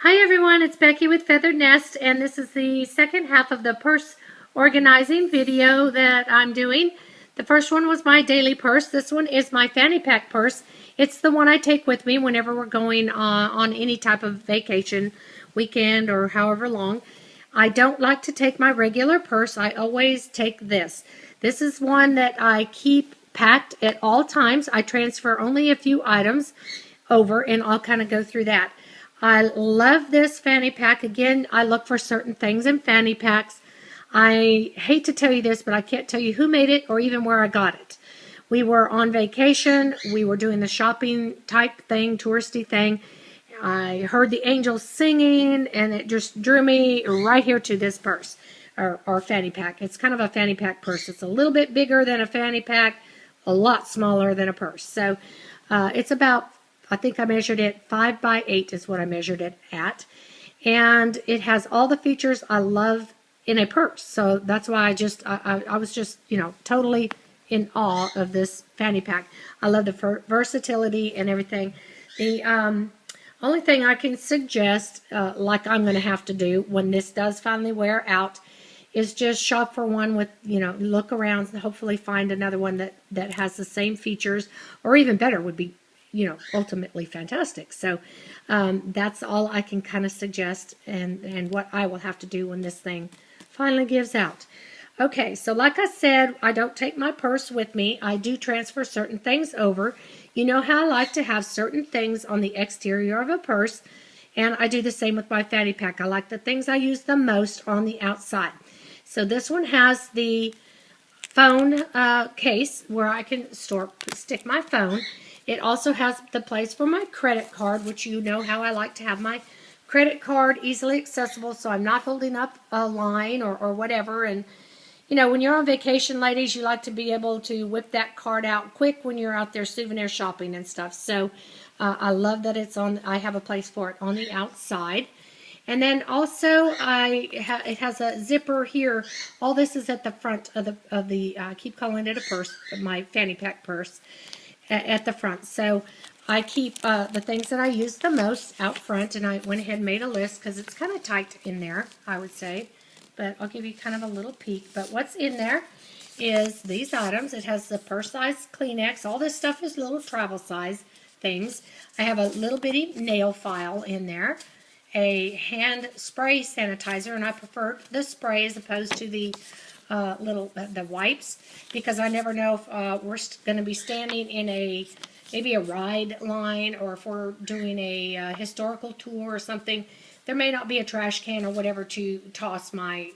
Hi everyone, it's Becky with Feathered Nest, and this is the second half of the purse organizing video that I'm doing. The first one was my daily purse. This one is my fanny pack purse. It's the one I take with me whenever we're going on any type of vacation, weekend, or however long. I don't like to take my regular purse. I always take this. This is one that I keep packed at all times. I transfer only a few items over, and I'll kind of go through that. I love this fanny pack. Again, I look for certain things in fanny packs. I hate to tell you this, but I can't tell you who made it or even where I got it. We were on vacation. We were doing the shopping type thing, touristy thing. I heard the angels singing, and it just drew me right here to this purse, or fanny pack. It's kind of a fanny pack purse. It's a little bit bigger than a fanny pack, a lot smaller than a purse. So it's about, I think I measured it 5 by 8 is what I measured it at. And it has all the features I love in a purse. So that's why I was just, totally in awe of this fanny pack. I love the versatility and everything. The only thing I can suggest, like I'm going to have to do when this does finally wear out, is just shop for one with, look around and hopefully find another one that has the same features, or even better would be, ultimately fantastic. So that's all I can kind of suggest, and what I will have to do when this thing finally gives out. Okay, so like I said, I don't take my purse with me. I do transfer certain things over. You know how I like to have certain things on the exterior of a purse, and I do the same with my fanny pack. I like the things I use the most on the outside. So this one has the phone case where I can stick my phone. It also has the place for my credit card, which you know how I like to have my credit card easily accessible, so I'm not holding up a line or whatever. And when you're on vacation, ladies, you like to be able to whip that card out quick when you're out there souvenir shopping and stuff. So I love that I have a place for it on the outside. And then also it has a zipper here. All this is at the front of the I keep calling it a purse, my fanny pack purse, at the front. So I keep the things that I use the most out front, and I went ahead and made a list because it's kind of tight in there, I would say. But I'll give you kind of a little peek. But what's in there is these items. It has the purse size Kleenex. All this stuff is little travel size things. I have a little bitty nail file in there, a hand spray sanitizer, and I prefer the spray as opposed to the the wipes, because I never know if we're going to be standing in maybe a ride line, or if we're doing a historical tour or something. There may not be a trash can or whatever to toss my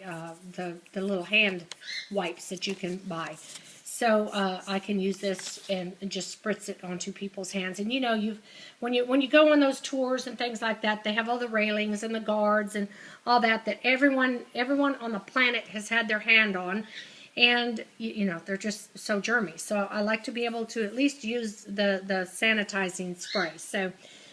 the little hand wipes that you can buy. So I can use this and just spritz it onto people's hands. And when you go on those tours and things like that, they have all the railings and the guards and all that everyone on the planet has had their hand on, and they're just so germy. So I like to be able to at least use the sanitizing spray. So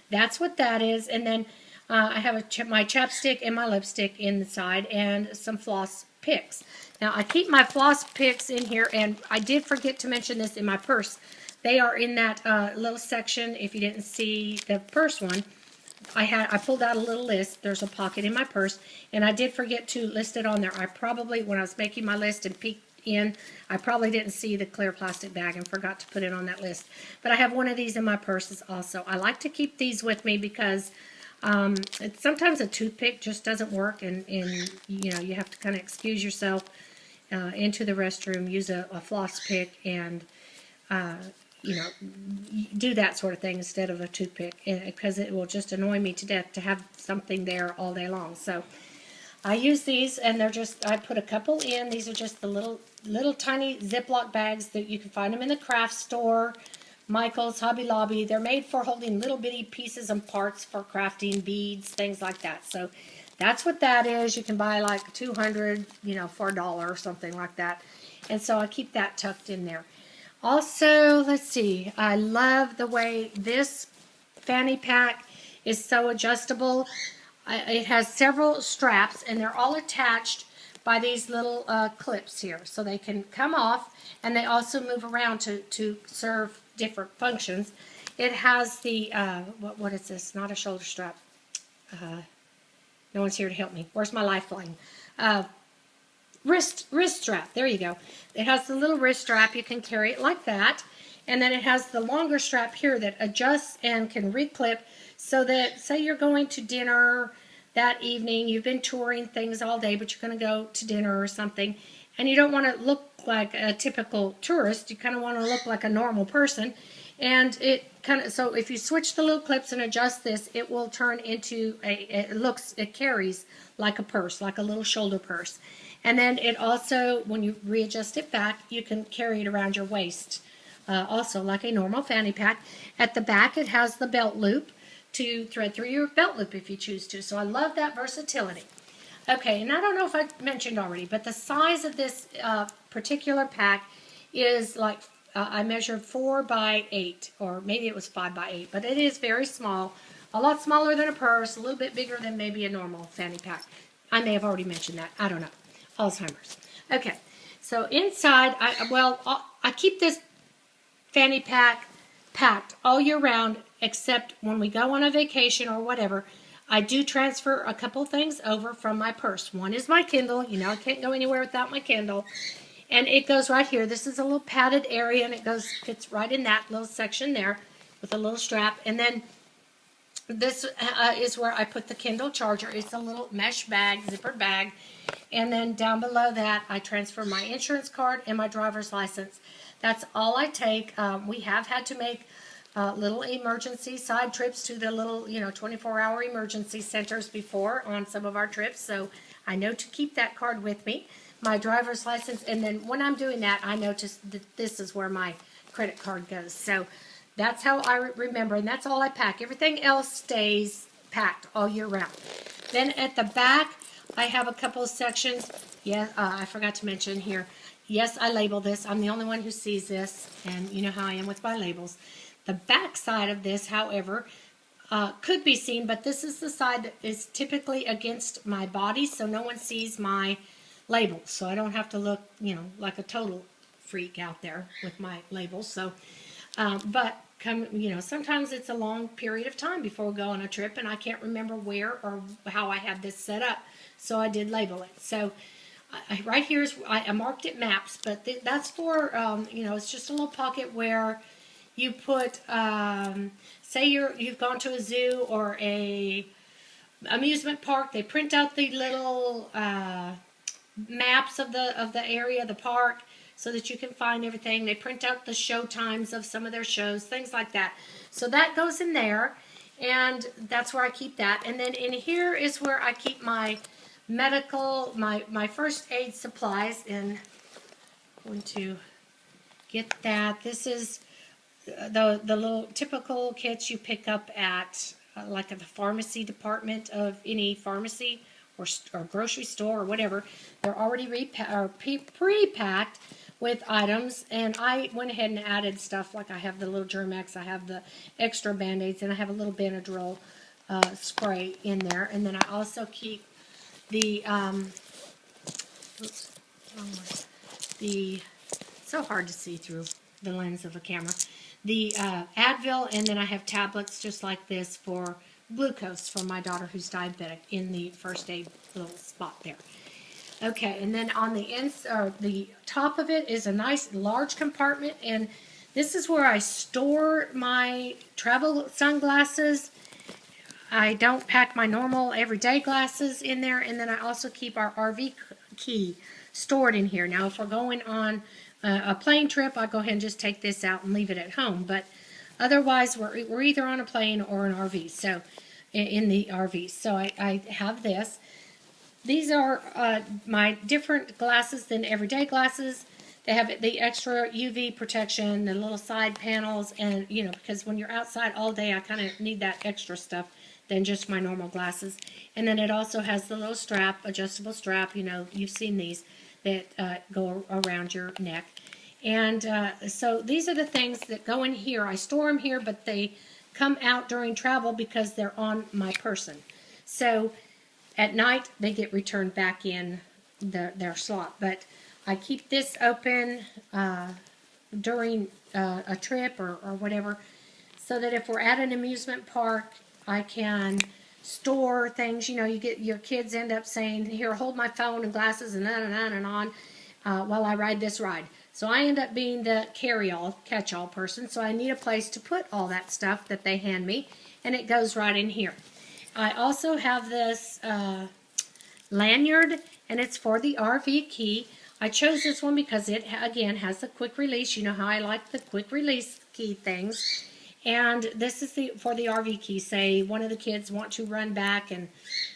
that's what that is. And then I have my chapstick and my lipstick inside, and some floss picks. Now, I keep my floss picks in here, and I did forget to mention this in my purse. They are in that little section. If you didn't see the purse one, I pulled out a little list. There's a pocket in my purse, and I did forget to list it on there. I probably, when I was making my list and peeked in, I probably didn't see the clear plastic bag and forgot to put it on that list. But I have one of these in my purses also. I like to keep these with me because sometimes a toothpick just doesn't work, and you have to kind of excuse yourself into the restroom, use a floss pick, and do that sort of thing instead of a toothpick, because it will just annoy me to death to have something there all day long. So I use these, and I put a couple in. These are just the little tiny Ziploc bags that you can find them in the craft store, Michael's, Hobby Lobby. They're made for holding little bitty pieces and parts for crafting beads, things like that. So that's what that is. You can buy like 200, for $1 or something like that. And so I keep that tucked in there. Also, let's see, I love the way this fanny pack is so adjustable. It has several straps, and they're all attached by these little clips here. So they can come off, and they also move around to serve different functions. It has the, what is this? Not a shoulder strap. No one's here to help me. Where's my lifeline? Wrist strap. There you go. It has the little wrist strap. You can carry it like that. And then it has the longer strap here that adjusts and can reclip so that, say you're going to dinner that evening, you've been touring things all day, but you're going to go to dinner or something, and you don't want to look like a typical tourist. You kind of want to look like a normal person. And so if you switch the little clips and adjust this, it will turn into it carries like a purse, like a little shoulder purse. And then it also, when you readjust it back, you can carry it around your waist, also like a normal fanny pack. At the back, it has the belt loop to thread through your belt loop if you choose to. So I love that versatility. Okay, and I don't know if I mentioned already, but the size of this particular pack is like, I measured 4 by 8, or maybe it was 5 by 8, but it is very small, a lot smaller than a purse, a little bit bigger than maybe a normal fanny pack. I may have already mentioned that. I don't know. Alzheimer's. Okay, so inside, I keep this fanny pack packed all year round, except when we go on a vacation or whatever. I do transfer a couple things over from my purse. One is my Kindle. You know, I can't go anywhere without my Kindle. And it goes right here. This is a little padded area, and it fits right in that little section there with a little strap. And then this is where I put the Kindle charger. It's a little mesh bag, zippered bag. And then down below that, I transfer my insurance card and my driver's license. That's all I take. We have had to make little emergency side trips to the little, 24-hour emergency centers before on some of our trips. So I know to keep that card with me, my driver's license. And then when I'm doing that, I notice that this is where my credit card goes. So that's how I remember, and that's all I pack. Everything else stays packed all year round. Then at the back, I have a couple of sections. Yeah, I forgot to mention here. Yes, I label this. I'm the only one who sees this, and you know how I am with my labels. The back side of this, however, could be seen, but this is the side that is typically against my body, so no one sees my labels. So I don't have to look, like a total freak out there with my labels. So, sometimes it's a long period of time before we go on a trip, and I can't remember where or how I had this set up, so I did label it. So right here is, I marked it maps, but that's for, it's just a little pocket where you put, say you've gone to a zoo or a amusement park. They print out the little maps of the area, the park, so that you can find everything. They print out the show times of some of their shows, things like that. So that goes in there, and that's where I keep that. And then in here is where I keep my medical, my first aid supplies. And I'm going to get that. This is the little typical kits you pick up at like at the pharmacy department of any pharmacy or grocery store or whatever. They're already pre-packed with items, and I went ahead and added stuff like I have the little Germex, I have the extra Band-Aids, and I have a little Benadryl spray in there. And then I also keep the so hard to see through the lens of a camera, the Advil, and then I have tablets just like this for glucose for my daughter who's diabetic in the first aid little spot there. Okay, and then on the top of it is a nice large compartment, and this is where I store my travel sunglasses. I don't pack my normal everyday glasses in there, and then I also keep our RV key stored in here. Now, if we're going on a plane trip, I go ahead and just take this out and leave it at home, but otherwise we're either on a plane or an RV, so in the RV. So I have this. These are my different glasses than everyday glasses. They have the extra UV protection, the little side panels, and because when you're outside all day, I kind of need that extra stuff than just my normal glasses. And then it also has the little strap, adjustable strap, you've seen these, that go around your neck. And so these are the things that go in here. I store them here, but they come out during travel because they're on my person. So at night, they get returned back in their slot. But I keep this open during a trip or whatever, so that if we're at an amusement park, I can store things. You know, you get your kids end up saying, "Here, hold my phone and glasses," and on and on while I ride this ride. So I end up being the carry-all, catch-all person. So I need a place to put all that stuff that they hand me, and it goes right in here. I also have this lanyard, and it's for the RV key. I chose this one because it, again, has the quick release. You know how I like the quick release key things. And this is for the RV key. Say one of the kids want to run back and,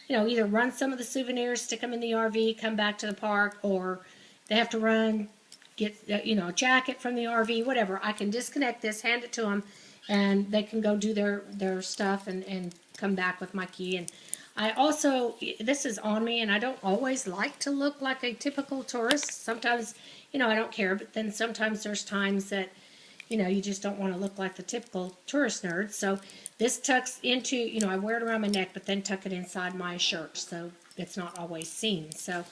you know, either run some of the souvenirs, stick them in the RV, come back to the park, or they have to run, get, you know, a jacket from the RV, whatever. I can disconnect this, hand it to them, and they can go do their stuff and come back with my key. And I also, this is on me, and I don't always like to look like a typical tourist. Sometimes, you know, I don't care, but then sometimes there's times that, you know, you just don't want to look like the typical tourist nerd. So this tucks into, you know, I wear it around my neck, but then tuck it inside my shirt, so it's not always seen. So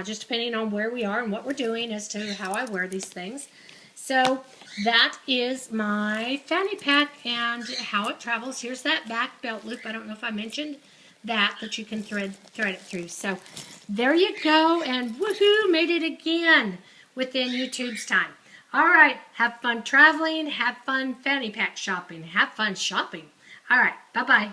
just depending on where we are and what we're doing as to how I wear these things. So that is my fanny pack and how it travels. Here's that back belt loop. I don't know if I mentioned that you can thread it through. So there you go, and woohoo, made it again within YouTube's time. All right, have fun traveling, have fun fanny pack shopping, have fun shopping. All right, bye-bye.